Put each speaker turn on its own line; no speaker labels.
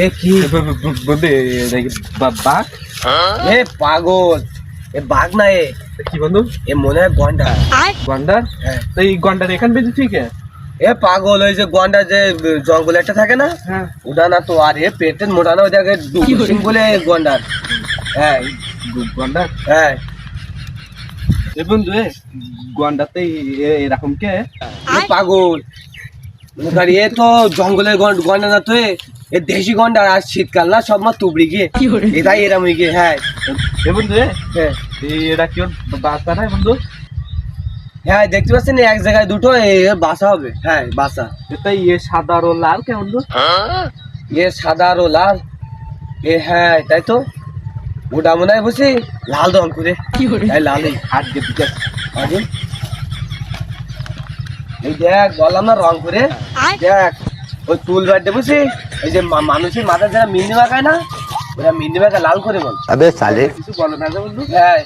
এ কি
বন্ধু বাঘ?
এ পাগল, এ বাঘ না,
কি বন্ধু?
এ মনে হয় গন্ডার।
গন্ডার?
হ্যাঁ।
তো এই গন্ডার এখান বেঁধেছি কে?
এ পাগল, ওই যে গন্ডার যে জঙ্গলে একটা থাকে না,
হ্যাঁ।
ওটা না তো। আর এ পেটের মোটা না, ওই জায়গায় সিং বলে গন্ডার। হ্যাঁ
গন্ডার?
হ্যাঁ।
এ বন্ধু গন্ডারতে এরকম কে?
এ পাগল, আর এ তো জঙ্গলের গন্ডার না তো, এ দেশি গন্ডার। আর শীতকাল না, সব মা তুবড়ি গিয়ে এটাই এরম হয়ে গিয়ে। হ্যাঁ
এ বন্ধু
হ্যাঁ
এটা কি ওর বাচ্চা নাই বন্ধু?
হ্যাঁ, দেখতে পাচ্ছেন এক জায়গায় দুটো, বাসা হবে। হ্যাঁ বাসা।
তাই সাদা আর লাল কে বন্ধু?
এ সাদা আর ও লাল। হ্যাঁ তাই তো, ওটা মনে হয় বুঝছি লাল রং করে। তাই লালই
হাত দিয়ে দিতে।
আগে এই দেখ, বললাম না রং করে। দেখ ওই চুল বাড়তে বুঝছি, এই যে মানুষের মাথায় যারা মিন্দি মাখায় না, ওরা মিন্দি মাখা লাল করে বল।
अबे साले
কিছু বলো না যে বন্ধু?
হ্যাঁ